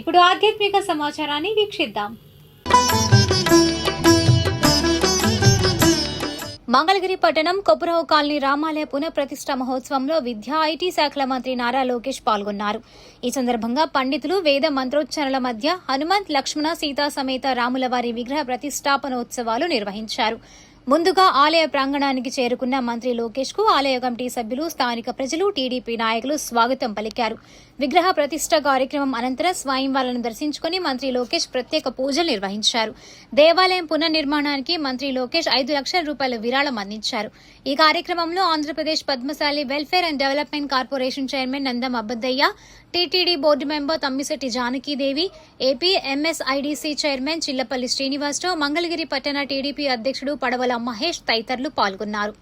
ఇప్పుడు ఆధ్యాత్మిక సమాచారాన్ని వీక్షిద్దాం. మంగళగిరి పట్టణం కొపురావు కాలనీ రామాలయ పునఃప్రతిష్ఠ మహోత్సవంలో విద్యా ఐటీ శాఖల మంత్రి నారా లోకేష్ పాల్గొన్నారు. ఈ సందర్భంగా పండితులు వేద మంత్రోచ్చరణల మధ్య హనుమంత్ లక్ష్మణ సీతా సమేత రాములవారి విగ్రహ ప్రతిష్టాపనోత్సవాలు నిర్వహించారు. ముందుగా ఆలయ ప్రాంగణానికి చేరుకున్న మంత్రి లోకేష్ కు ఆలయ కమిటీ సభ్యులు, స్థానిక ప్రజలు, టీడీపీ నాయకులు స్వాగతం పలికారు. విగ్రహ ప్రతిష్ఠ కార్యక్రమం అనంతరం స్వయంవాలను దర్శించుకుని మంత్రి లోకేష్ ప్రత్యేక పూజలు నిర్వహించారు. దేవాలయం పునర్నిర్మాణానికి మంత్రి లోకేష్ 5 లక్షల రూపాయల విరాళం అందించారు. ఈ కార్యక్రమంలో Andhra Pradesh Padmashali welfare and development corporation chairman Nandam Abbaddayya, TTD board member Tammisetti Janakidevi, AP MSIDC chairman Chillapalli Srinivasarao, Mangalagiri పట్టణ టీడీపీ అధ్యక్షుడు పడవల మహేష్ తదితరులు పాల్గొన్నారు.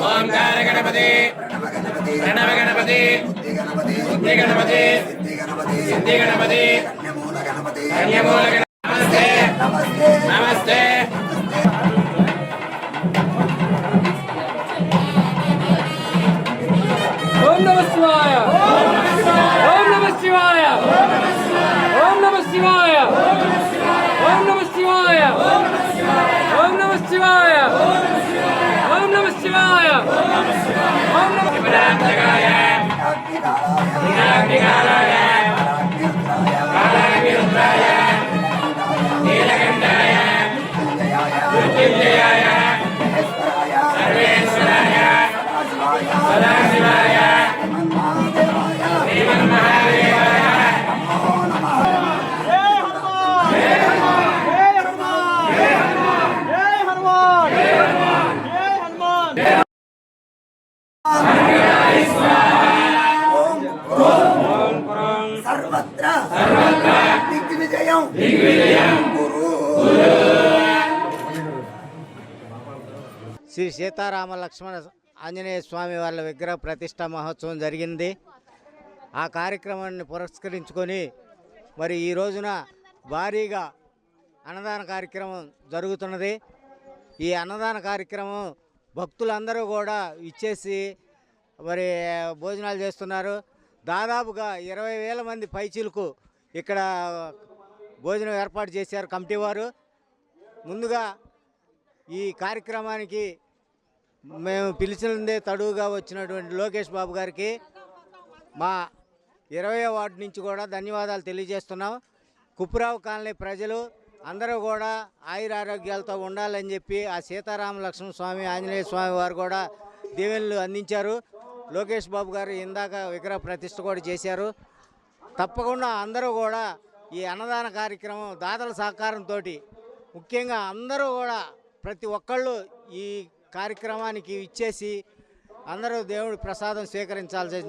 ఓంకార గణపతి ప్రణవ గణపతి బుద్ధి గణపతి సిద్ధి గణపతి కన్యమూల గణపతి నమస్తే. ఓం నమః శివాయ, ఓం నమః శివాయ, ఓం నమః శివాయ, ఓం నమః శివాయ, ఓం నమః శివాయ, ఓం నమః శివాయ, ఓం నమః శివాయ, నీలాగ్నికాలాయ, కాలాగ్నిరుద్రాయ, నీలకంఠాయ, మృత్యుంజయాయ, సర్వేశ్వరాయ, సదాశివాయ, శ్రీమన్మహాదేవాయ सर्वत्र दिग्विजयं गुरु. శ్రీ సీతారామ లక్ష్మణ ఆంజనేయ స్వామి వాళ్ళ విగ్రహ ప్రతిష్ట మహోత్సవం జరిగింది. ఆ కార్యక్రమాన్ని పురస్కరించుకొని మరి ఈ రోజున భారీగా అన్నదాన కార్యక్రమం జరుగుతున్నది. ఈ అన్నదాన కార్యక్రమం భక్తులందరూ కూడా ఇచ్చేసి మరి భోజనాలు చేస్తున్నారు. దాదాపుగా 20,000 మంది పైచీలకు ఇక్కడ భోజనం ఏర్పాటు చేశారు కమిటీ వారు. ముందుగా ఈ కార్యక్రమానికి మేము పిలిచినందే తడువుగా వచ్చినటువంటి లోకేష్ బాబు గారికి మా 20వ వార్డు నుంచి కూడా ధన్యవాదాలు తెలియజేస్తున్నాం. కుప్రావు కాలనీ ప్రజలు అందరూ కూడా ఆయురారోగ్యాలతో ఉండాలని చెప్పి ఆ సీతారామ లక్ష్మణ స్వామి ఆంజనేయ స్వామి వారు కూడా దీవెనలు అందించారు. లోకేష్ బాబు గారు ఇందాక విగ్రహ ప్రతిష్ఠ కూడా చేశారు. తప్పకుండా అందరూ కూడా ఈ అన్నదాన కార్యక్రమం దాతల సహకారంతో ముఖ్యంగా అందరూ కూడా ప్రతి ఒక్కళ్ళు ఈ కార్యక్రమానికి ఇచ్చేసి అందరూ దేవుడి ప్రసాదం స్వీకరించాల్సి.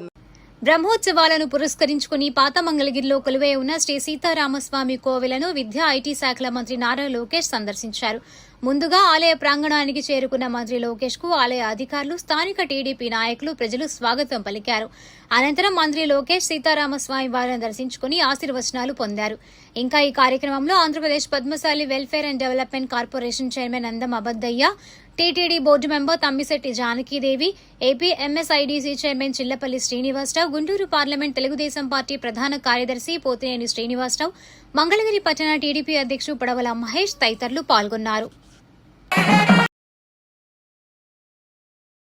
బ్రహ్మోత్సవాలను పురస్కరించుకుని పాత మంగళగిరిలో కొలువై ఉన్న శ్రీ సీతారామస్వామి కోవెలను విద్యా ఐటీ శాఖల మంత్రి నారా లోకేష్ సందర్శించారు. ముందుగా ఆలయ ప్రాంగణానికి చేరుకున్న మంత్రి లోకేష్ కు ఆలయ అధికారులు, స్థానిక టీడీపీ నాయకులు, ప్రజలు స్వాగతం పలికారు. అనంతరం మంత్రి లోకేష్ సీతారామస్వామి వారిని దర్శించుకుని ఆశీర్వచనాలు పొందారు. ఇంకా ఈ కార్యక్రమంలో Andhra Pradesh Padmashali welfare and development corporation chairman Nandam Abbaddayya, TTD board member Tammisetti Janakidevi, AP MSIDC chairman Chillapalli Srinivasarao, Guntur parliament Telugu Desam party ప్రధాన కార్యదర్శి పోతినేని శ్రీనివాసరావు, మంగళగిరి పట్టణ టీడీపీ అధ్యక్షుడు పడవల మహేష్ తదితరులు పాల్గొన్నారు.